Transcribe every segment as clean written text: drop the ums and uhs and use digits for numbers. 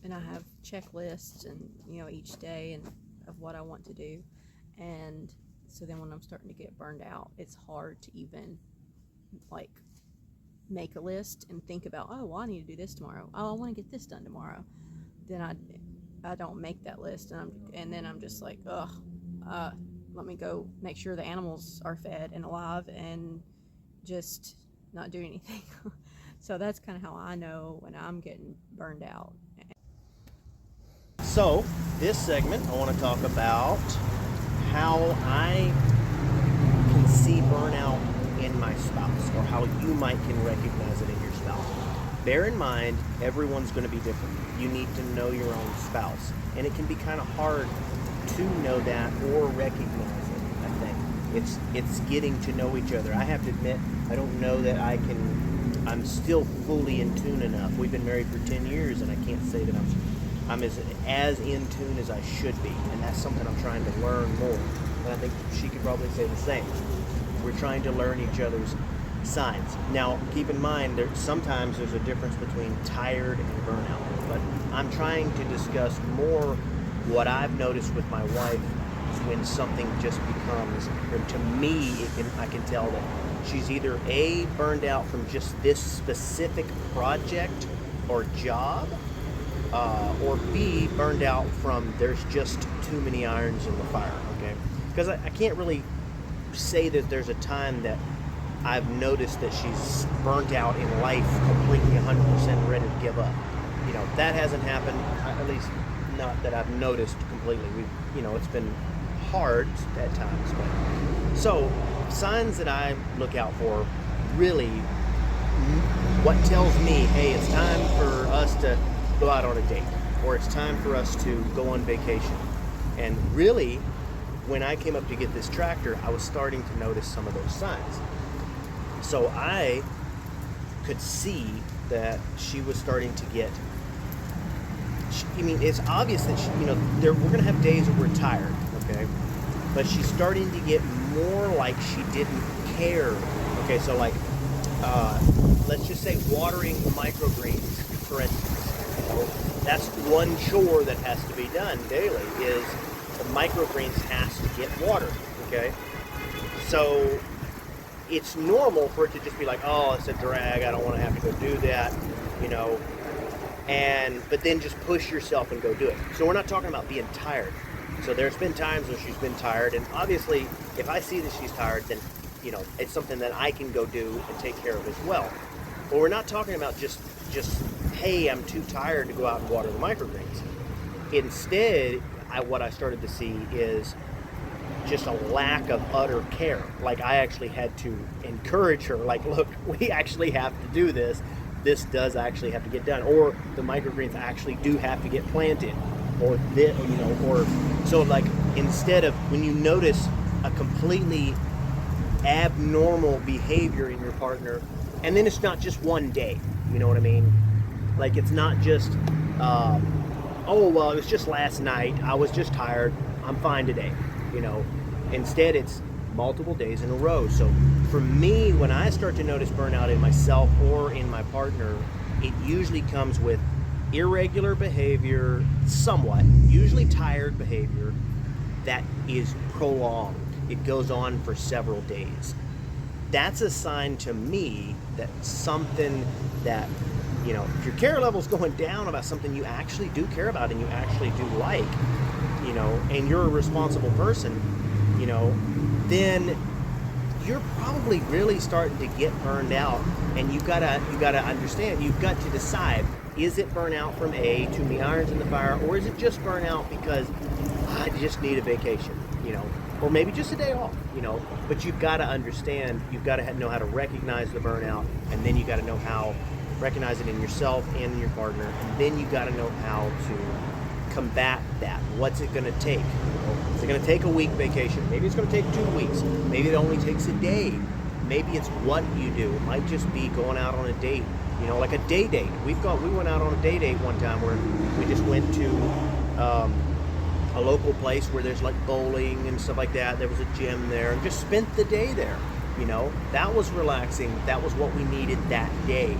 and I have checklists and each day and of what I want to do, and so then when I'm starting to get burned out, it's hard to even like make a list and think about, oh, well, I need to do this tomorrow. Oh, I want to get this done tomorrow. Then I don't make that list, and then I'm just like, ugh, uh, let me go make sure the animals are fed and alive and just not do anything. So that's kind of how I know when I'm getting burned out. So, this segment, I want to talk about how I can see burnout in my spouse, or how you might can recognize it in your spouse. Bear in mind, everyone's going to be different. You need to know your own spouse, and it can be kind of hard to know that or recognize it. I think it's getting to know each other. I have to admit, I don't know that I'm still fully in tune enough. We've been married for 10 years, and I can't say that I'm as in tune as I should be, and that's something I'm trying to learn more. And I think she could probably say the same. We're trying to learn each other's signs. Now, keep in mind, sometimes there's a difference between tired and burnout, but I'm trying to discuss more what I've noticed with my wife when something just becomes, or to me, I can tell that she's either A, burned out from just this specific project or job, or B, burned out from there's just too many irons in the fire, okay? Because I can't really say that there's a time that I've noticed that she's burnt out in life, completely 100% ready to give up. That hasn't happened, at least not that I've noticed completely. It's been hard at times. But so, signs that I look out for, really, what tells me, hey, it's time for us to go out on a date, or it's time for us to go on vacation. And really, when I came up to get this tractor, I was starting to notice some of those signs. So I could see that she was starting to get, it's obvious that we're going to have days that we're tired, okay? But she's starting to get more like she didn't care. Okay, so like, let's just say watering microgreens, for instance. That's one chore that has to be done daily, is the microgreens has to get watered, okay? So it's normal for it to just be like, oh, it's a drag, I don't want to have to go do that, but then just push yourself and go do it. So we're not talking about being tired. So there's been times when she's been tired, and obviously if I see that she's tired, then it's something that I can go do and take care of as well. But we're not talking about just hey, I'm too tired to go out and water the microgreens. Instead, what I started to see is just a lack of utter care. Like, I actually had to encourage her, like, look, we actually have to do this. This does actually have to get done. Or the microgreens actually do have to get planted. Or so like, instead of, when you notice a completely abnormal behavior in your partner, and then it's not just one day, you know what I mean? Like, it's not just, oh, well, it was just last night, I was just tired, I'm fine today, Instead, it's multiple days in a row. So for me, when I start to notice burnout in myself or in my partner, it usually comes with irregular behavior, somewhat, usually tired behavior, that is prolonged. It goes on for several days. That's a sign to me that something that, if your care level's going down about something you actually do care about and you actually do like, and you're a responsible person, then you're probably really starting to get burned out. And you gotta understand, you've got to decide, is it burnout from too many irons in the fire, or is it just burnout because I just need a vacation, or maybe just a day off, but you've got to understand, you've got to know how to recognize the burnout, and then you got to know how recognize it in yourself and in your partner, and then you got to know how to combat that. What's it going to take? Is it going to take a week vacation? Maybe it's going to take 2 weeks. Maybe it only takes a day. Maybe it's what you do. It might just be going out on a date, like a day date. We went out on a day date one time where we just went to a local place where there's like bowling and stuff like that. There was a gym there, and just spent the day there. That was relaxing. That was what we needed that day.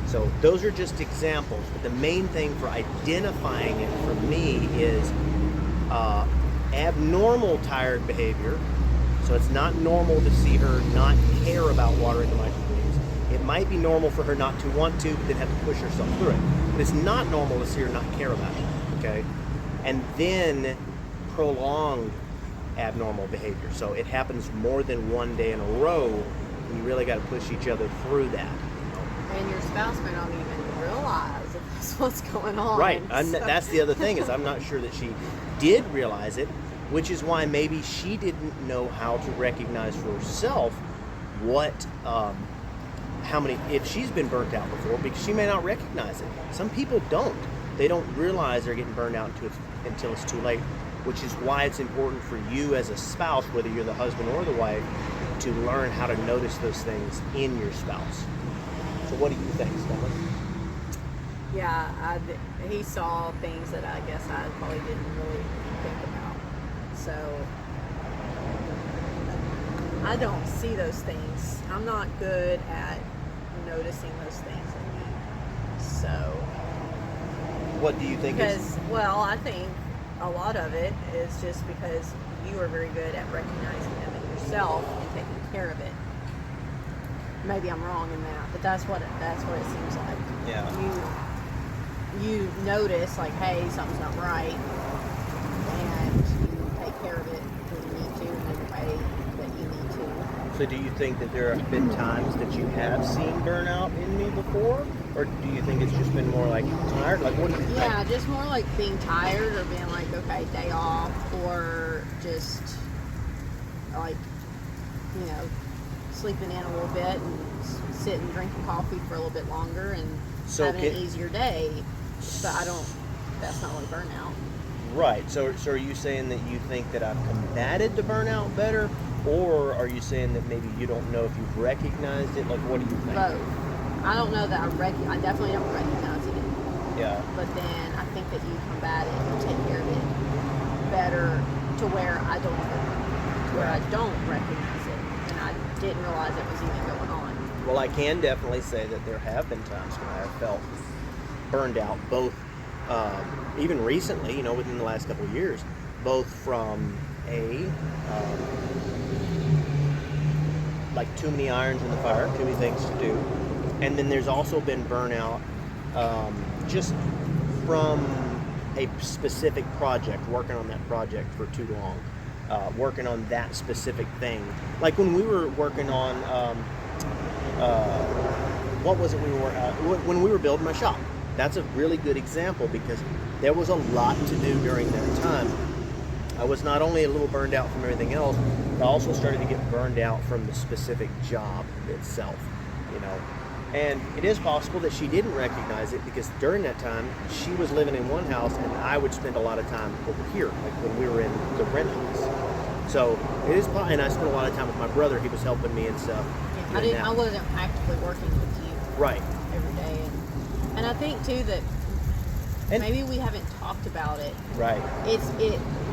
So those are just examples, but the main thing for identifying it for me is abnormal tired behavior. So it's not normal to see her not care about watering the microgreens. It might be normal for her not to want to, but then have to push herself through it. But it's not normal to see her not care about it, okay? And then prolonged abnormal behavior. So it happens more than one day in a row, and you really got to push each other through that. And your spouse may not even realize that that's what's going on. Right. So. That's the other thing, is I'm not sure that she did realize it, which is why maybe she didn't know how to recognize for herself what, how many, if she's been burnt out before, because she may not recognize it. Some people don't. They don't realize they're getting burned out until it's too late, which is why it's important for you as a spouse, whether you're the husband or the wife, to learn how to notice those things in your spouse. So what do you think, Stella? Yeah, he saw things that I guess I probably didn't really think about. So I don't see those things. I'm not good at noticing those things in me. So What do you think is... because, well, I think a lot of it is just because you are very good at recognizing them in yourself and taking care of it. Maybe I'm wrong in that, but that's what it seems like. Yeah. You notice, like, hey, something's not right, and you take care of it when you need to, in the way that you need to. So do you think that there have been times that you have seen burnout in me before? Or do you think it's just been more like tired? Like, what do you think? Yeah, just more like being tired, or being like, okay, day off, or just like, you know, sleeping in a little bit and sitting drinking coffee for a little bit longer and having an easier day. But that's not really burnout. Right. So are you saying that you think that I've combated the burnout better? Or are you saying that maybe you don't know if you've recognized it? Like, what do you think? Both. I don't know that I definitely don't recognize it. Yeah. But then I think that you combat it and take care of it better to where I don't recognize it, and I didn't realize it was even going on. Well, I can definitely say that there have been times when I have felt burned out, both even recently, you know, within the last couple of years, both from like too many irons in the fire, too many things to do, and then there's also been burnout just from a specific project, working on that project for too long, working on that specific thing. Like when we were working on, what was it we were, when we were building my shop. That's a really good example because there was a lot to do during that time. I was not only a little burned out from everything else, but I also started to get burned out from the specific job itself, you know. And it is possible that she didn't recognize it because during that time, she was living in one house and I would spend a lot of time over here, like when we were in the rent house. So it is, and I spent a lot of time with my brother. He was helping me and stuff. Yeah, I wasn't actively working with you. Right. Every day. And I think too that maybe we haven't talked about it. Right.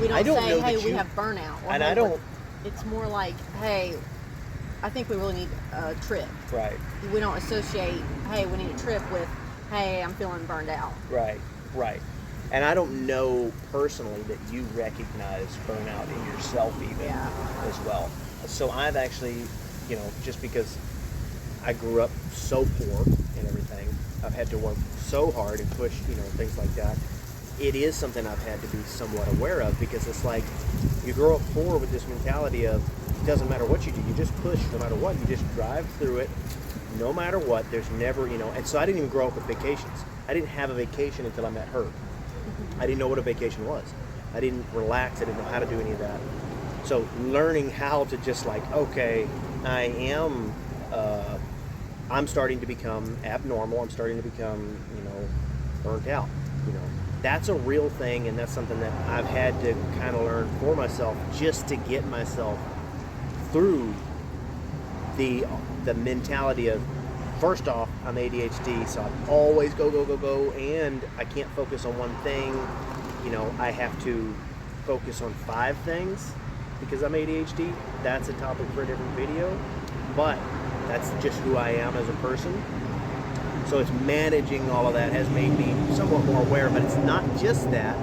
We don't say, hey, we have burnout. Or, and hey, I don't. It's more like, hey, I think we really need a trip. Right. We don't associate, hey, we need a trip with, hey, I'm feeling burned out. Right. Right. And I don't know personally that you recognize burnout in yourself even as well. So I've actually, you know, just because I grew up so poor and everything, I've had to work so hard and push, you know, things like that. It is something I've had to be somewhat aware of because it's like you grow up poor with this mentality of it doesn't matter what you do, you just push no matter what, you just drive through it no matter what. There's never, you know, and so I didn't even grow up with vacations. I didn't have a vacation until I met her. I didn't know what a vacation was. I didn't relax. I didn't know how to do any of that. So learning how to just like, okay, I'm starting to become abnormal. I'm starting to become, you know, burnt out. You know, that's a real thing, and that's something that I've had to kind of learn for myself just to get myself through the mentality of, first off, I'm ADHD, so I always go, and I can't focus on one thing. You know, I have to focus on 5 things because I'm ADHD. That's a topic for a different video, but that's just who I am as a person. So it's managing all of that has made me somewhat more aware, but it's not just that.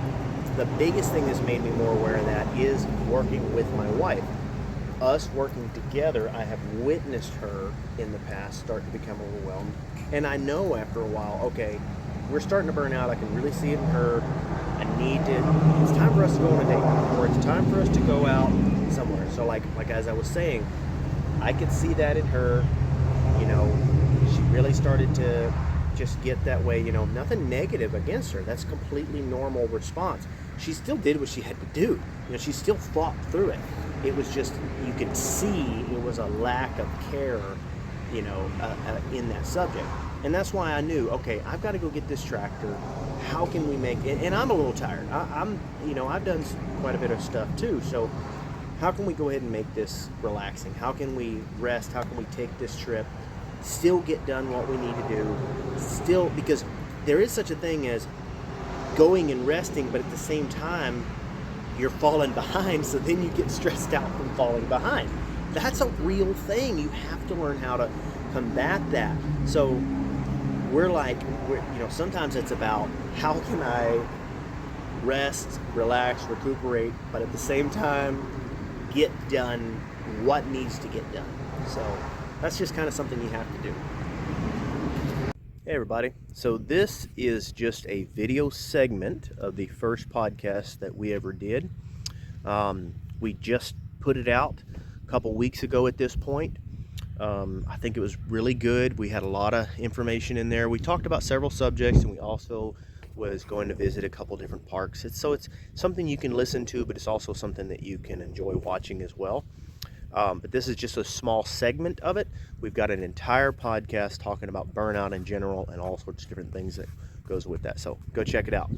The biggest thing that's made me more aware of that is working with my wife. Us working together, I have witnessed her in the past start to become overwhelmed. And I know after a while, okay, we're starting to burn out. I can really see it in her. It's time for us to go on a date, or it's time for us to go out somewhere. So like as I was saying, I could see that in her. She really started to just get that way. Nothing negative against her. That's a completely normal response. She still did what she had to do. She still fought through it. It was just, you could see it was a lack of care, in that subject. And that's why I knew, okay, I've got to go get this tractor. How can we make it? And I'm a little tired. I've done quite a bit of stuff too. So how can we go ahead and make this relaxing? How can we rest? How can we take this trip? Still get done what we need to do. Still, because there is such a thing as going and resting, but at the same time, you're falling behind, so then you get stressed out from falling behind. That's a real thing. You have to learn how to combat that. So sometimes it's about how can I rest, relax, recuperate, but at the same time, get done what needs to get done. So that's just kind of something you have to do. Hey everybody, so this is just a video segment of the first podcast that we ever did. We just put it out a couple weeks ago at this point. I think it was really good. We had a lot of information in there. We talked about several subjects, and we also was going to visit a couple different parks. It's something you can listen to, but it's also something that you can enjoy watching as well. But this is just a small segment of it. We've got an entire podcast talking about burnout in general and all sorts of different things that goes with that. So go check it out.